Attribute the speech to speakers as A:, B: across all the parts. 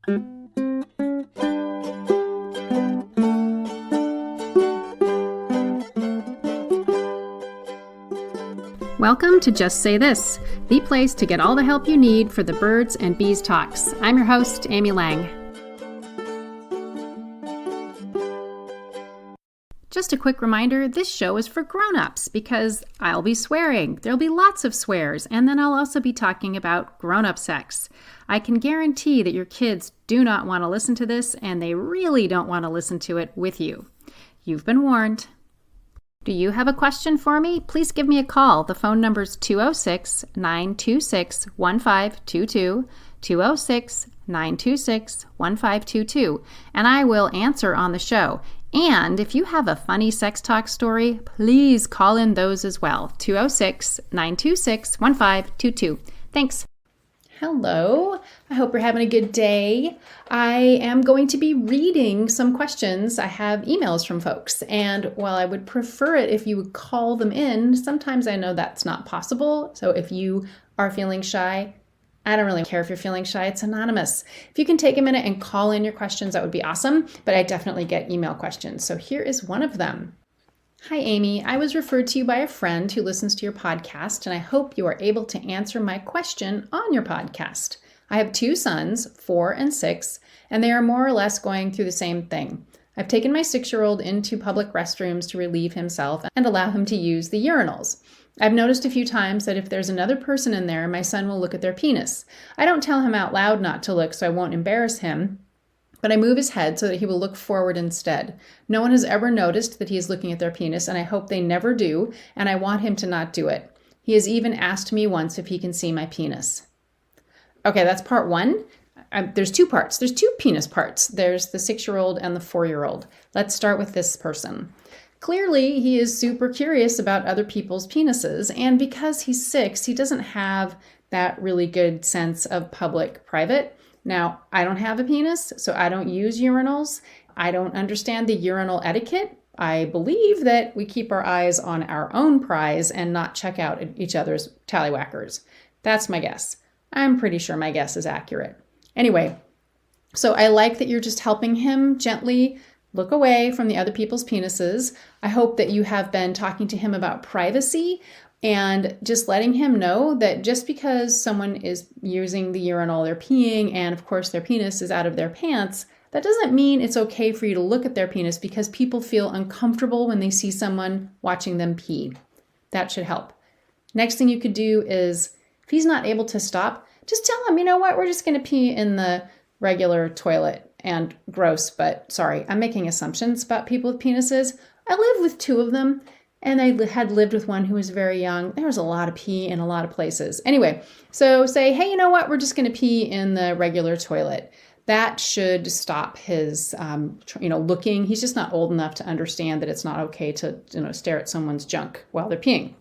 A: Welcome to Just Say This, the place to get all the help you need for the birds and bees talks. I'm your host, Amy Lang. Just a quick reminder, this show is for grown-ups because I'll be swearing. There'll be lots of swears, and then I'll also be talking about grown-up sex. I can guarantee that your kids do not want to listen to this, and they really don't want to listen to it with you. You've been warned. Do you have a question for me? Please give me a call. The phone number is 206-926-1522, 206-926-1522, and I will answer on the show. And if you have a funny sex talk story, please call in those as well. 206-926-1522. Thanks. Hello. I hope you're having a good day. I am going to be reading some questions. I have emails from folks, and while I would prefer it if you would call them in, sometimes I know that's not possible. So if you are feeling shy, I don't really care if you're feeling shy. It's anonymous. If you can take a minute and call in your questions, that would be awesome. But I definitely get email questions. So here is one of them. Hi, Amy. I was referred to you by a friend who listens to your podcast, and I hope you are able to answer my question on your podcast. I have two sons, 4 and 6, and they are more or less going through the same thing. I've taken my 6-year-old into public restrooms to relieve himself and allow him to use the urinals. I've noticed a few times that if there's another person in there, my son will look at their penis. I don't tell him out loud not to look so I won't embarrass him, but I move his head so that he will look forward instead. No one has ever noticed that he is looking at their penis, and I hope they never do, and I want him to not do it. He has even asked me once if he can see my penis. Okay, that's part one. There's two parts. There's two penis parts. There's the 6-year-old and the 4-year-old. Let's start with this person. Clearly, he is super curious about other people's penises, and because he's 6, he doesn't have that really good sense of public-private. Now, I don't have a penis, so I don't use urinals. I don't understand the urinal etiquette. I believe that we keep our eyes on our own prize and not check out each other's tallywhackers. That's my guess. I'm pretty sure my guess is accurate. Anyway, so I like that you're just helping him gently look away from the other people's penises. I hope that you have been talking to him about privacy and just letting him know that just because someone is using the urinal, they're peeing, and of course their penis is out of their pants, that doesn't mean it's okay for you to look at their penis because people feel uncomfortable when they see someone watching them pee. That should help. Next thing you could do is, if he's not able to stop, just tell him, you know what, we're just going to pee in the regular toilet. And gross, but sorry, I'm making assumptions about people with penises. I live with 2 of them, and I had lived with one who was very young. There was a lot of pee in a lot of places. Anyway, so say, hey, you know what? We're just going to pee in the regular toilet. That should stop his, looking. He's just not old enough to understand that it's not okay to, stare at someone's junk while they're peeing.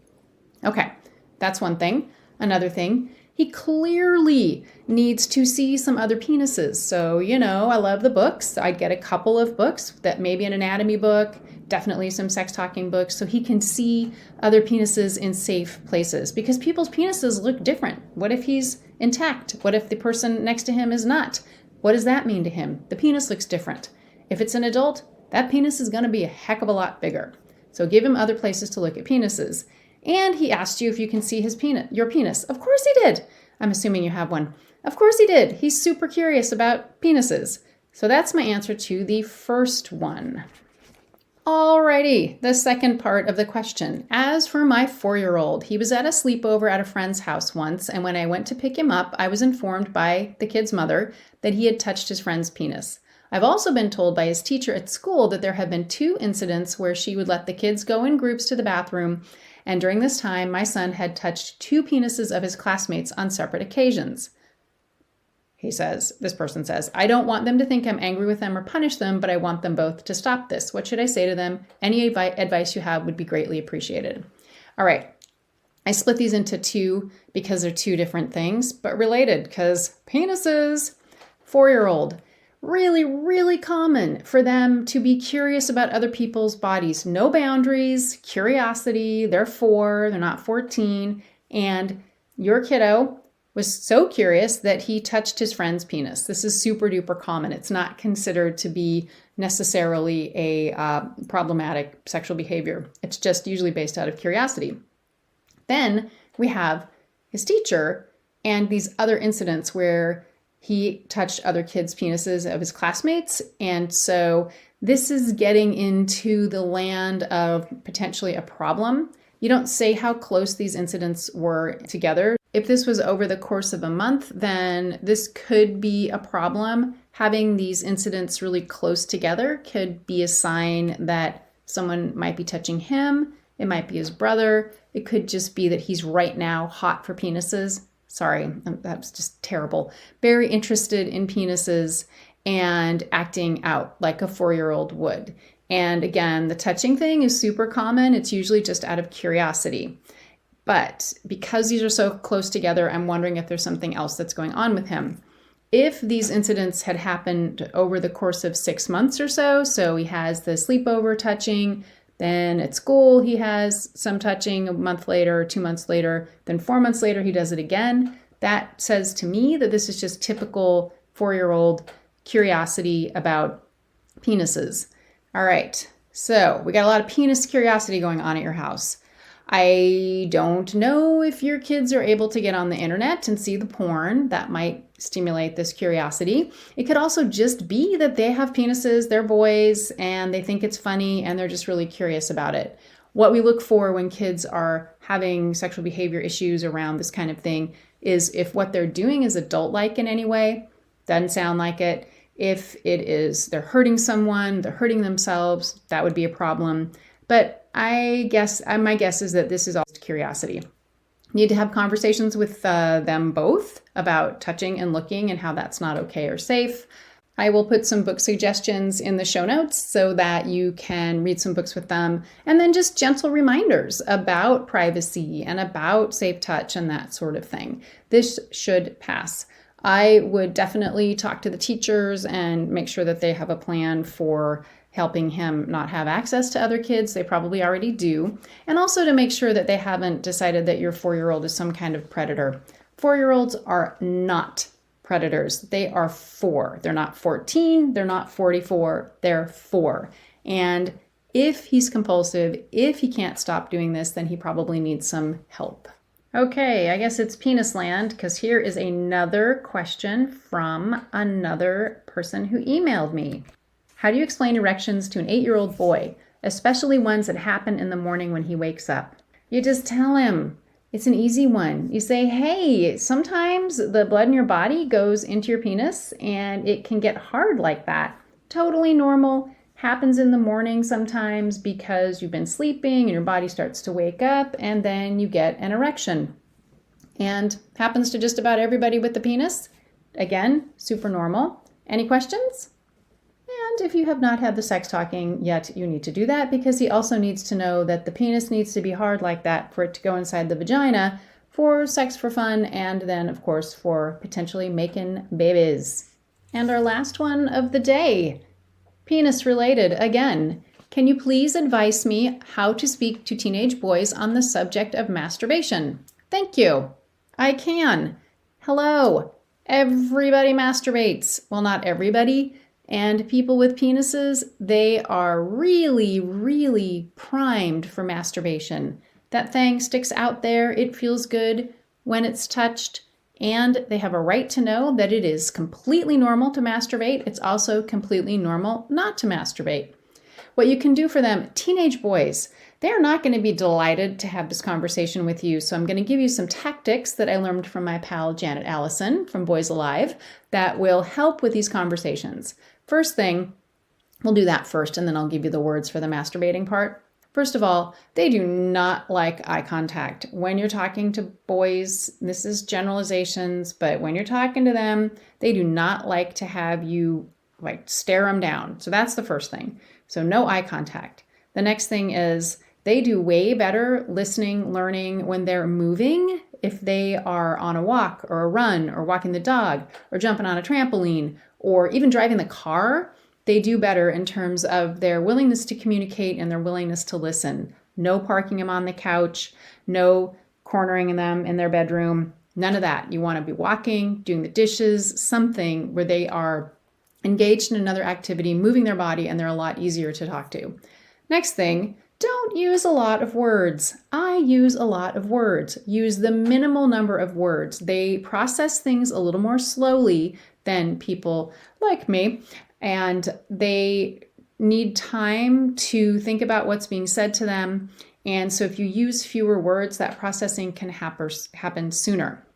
A: Okay, that's one thing. Another thing, he clearly needs to see some other penises. So, I love the books. I'd get a couple of books, that maybe an anatomy book, definitely some sex talking books, so he can see other penises in safe places. Because people's penises look different. What if he's intact? What if the person next to him is not? What does that mean to him? The penis looks different. If it's an adult, that penis is going to be a heck of a lot bigger. So give him other places to look at penises. And he asked you if you can see your penis. Of course he did. I'm assuming you have one. Of course he did. He's super curious about penises. So that's my answer to the first one. Alrighty, the second part of the question. As for my 4-year-old, he was at a sleepover at a friend's house once, and when I went to pick him up, I was informed by the kid's mother that he had touched his friend's penis. I've also been told by his teacher at school that there have been 2 incidents where she would let the kids go in groups to the bathroom, and during this time, my son had touched 2 penises of his classmates on separate occasions. This person says, I don't want them to think I'm angry with them or punish them, but I want them both to stop this. What should I say to them? Any advice you have would be greatly appreciated. All right. I split these into 2 because they're 2 different things, but related, because penises, 4-year-old. Really, really common for them to be curious about other people's bodies. No boundaries, curiosity. They're 4, they're not 14. And your kiddo was so curious that he touched his friend's penis. This is super duper common. It's not considered to be necessarily a problematic sexual behavior. It's just usually based out of curiosity. Then we have his teacher and these other incidents where he touched other kids' penises of his classmates. And so this is getting into the land of potentially a problem. You don't say how close these incidents were together. If this was over the course of a month, then this could be a problem. Having these incidents really close together could be a sign that someone might be touching him. It might be his brother. It could just be that he's right now hot for penises. Sorry, that was just terrible. Very interested in penises and acting out like a 4-year-old would. And again, the touching thing is super common. It's usually just out of curiosity. But because these are so close together, I'm wondering if there's something else that's going on with him. If these incidents had happened over the course of 6 months or so he has the sleepover touching, then at school he has some touching a month later, 2 months later, then 4 months later he does it again. That says to me that this is just typical 4-year-old curiosity about penises. All right, so we got a lot of penis curiosity going on at your house. I don't know if your kids are able to get on the internet and see the porn. That might stimulate this curiosity. It could also just be that they have penises, they're boys, and they think it's funny and they're just really curious about it. What we look for when kids are having sexual behavior issues around this kind of thing is if what they're doing is adult-like in any way, doesn't sound like it. If it is they're hurting someone, they're hurting themselves, that would be a problem. But my guess is that this is all curiosity. You need to have conversations with them both about touching and looking and how that's not okay or safe. I will put some book suggestions in the show notes so that you can read some books with them, and then just gentle reminders about privacy and about safe touch and that sort of thing. This should pass. I would definitely talk to the teachers and make sure that they have a plan for helping him not have access to other kids. They probably already do. And also to make sure that they haven't decided that your 4-year-old is some kind of predator. 4-year-olds are not predators. They are 4. They're not 14. They're not 44. They're 4. And if he's compulsive, if he can't stop doing this, then he probably needs some help. Okay, I guess it's penis land, because here is another question from another person who emailed me. How do you explain erections to an 8-year-old boy, especially ones that happen in the morning when he wakes up? You just tell him. It's an easy one. You say, hey, sometimes the blood in your body goes into your penis and it can get hard like that. Totally normal. Happens in the morning sometimes because you've been sleeping and your body starts to wake up and then you get an erection. And happens to just about everybody with the penis. Again, super normal. Any questions? And if you have not had the sex talking yet, you need to do that, because he also needs to know that the penis needs to be hard like that for it to go inside the vagina for sex for fun, and then, of course, for potentially making babies. And our last one of the day, penis related again. Can you please advise me how to speak to teenage boys on the subject of masturbation? Thank you. I can. Hello. Everybody masturbates. Well, not everybody. And people with penises, they are really, really primed for masturbation. That thing sticks out there. It feels good when it's touched. And they have a right to know that it is completely normal to masturbate. It's also completely normal not to masturbate. What you can do for them, teenage boys, they're not going to be delighted to have this conversation with you. So I'm going to give you some tactics that I learned from my pal Janet Allison from Boys Alive that will help with these conversations. First thing, we'll do that first, and then I'll give you the words for the masturbating part. First of all, they do not like eye contact. When you're talking to boys, this is generalizations, but when you're talking to them, they do not like to have you stare them down. So that's the first thing. So no eye contact. The next thing is they do way better listening, learning when they're moving. If they are on a walk or a run or walking the dog or jumping on a trampoline or even driving the car, they do better in terms of their willingness to communicate and their willingness to listen. No parking them on the couch, no cornering them in their bedroom. None of that. You want to be walking, doing the dishes, something where they are engaged in another activity, moving their body, and they're a lot easier to talk to. Next thing, don't use a lot of words. I use a lot of words. Use the minimal number of words. They process things a little more slowly than people like me, and they need time to think about what's being said to them. And so if you use fewer words, that processing can happen sooner.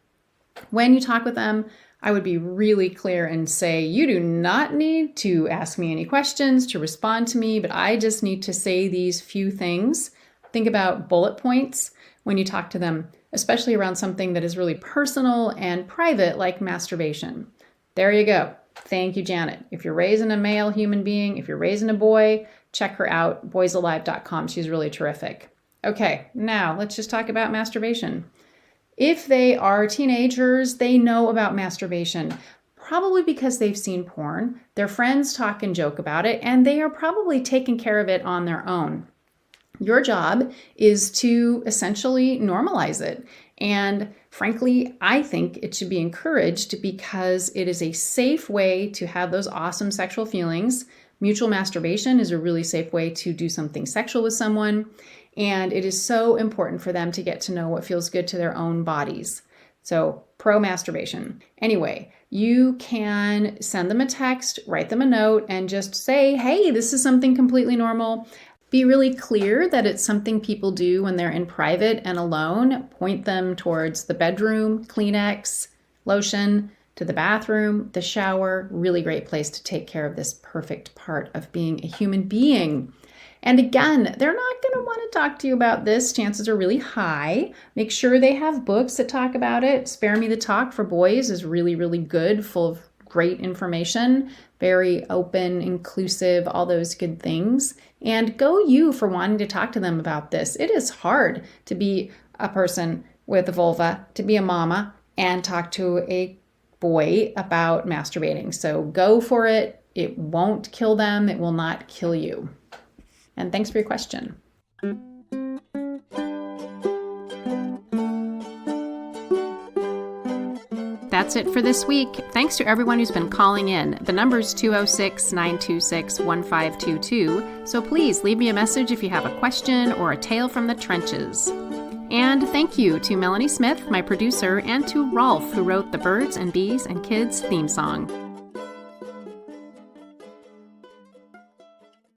A: When you talk with them, I would be really clear and say, you do not need to ask me any questions to respond to me, but I just need to say these few things. Think about bullet points when you talk to them, especially around something that is really personal and private, like masturbation. There you go. Thank you, Janet. If you're raising a male human being, if you're raising a boy, check her out, boysalive.com. She's really terrific. Okay, now let's just talk about masturbation. If they are teenagers, they know about masturbation, probably because they've seen porn. Their friends talk and joke about it, and they are probably taking care of it on their own. Your job is to essentially normalize it. And frankly, I think it should be encouraged because it is a safe way to have those awesome sexual feelings. Mutual masturbation is a really safe way to do something sexual with someone. And it is so important for them to get to know what feels good to their own bodies. So pro-masturbation. Anyway, you can send them a text, write them a note, and just say, hey, this is something completely normal. Be really clear that it's something people do when they're in private and alone. Point them towards the bedroom, Kleenex, lotion, to the bathroom, the shower. Really great place to take care of this perfect part of being a human being. And again, they're not going to want to talk to you about this. Chances are really high. Make sure they have books that talk about it. Spare Me the Talk for Boys is really, really good, full of great information, very open, inclusive, all those good things. And go you for wanting to talk to them about this. It is hard to be a person with a vulva, to be a mama, and talk to a boy about masturbating. So go for it. It won't kill them. It will not kill you. And thanks for your question. That's it for this week. Thanks to everyone who's been calling in. The number's 206-926-1522, so please leave me a message if you have a question or a tale from the trenches. And thank you to Melanie Smith, my producer, and to Rolf, who wrote the Birds and Bees and Kids theme song.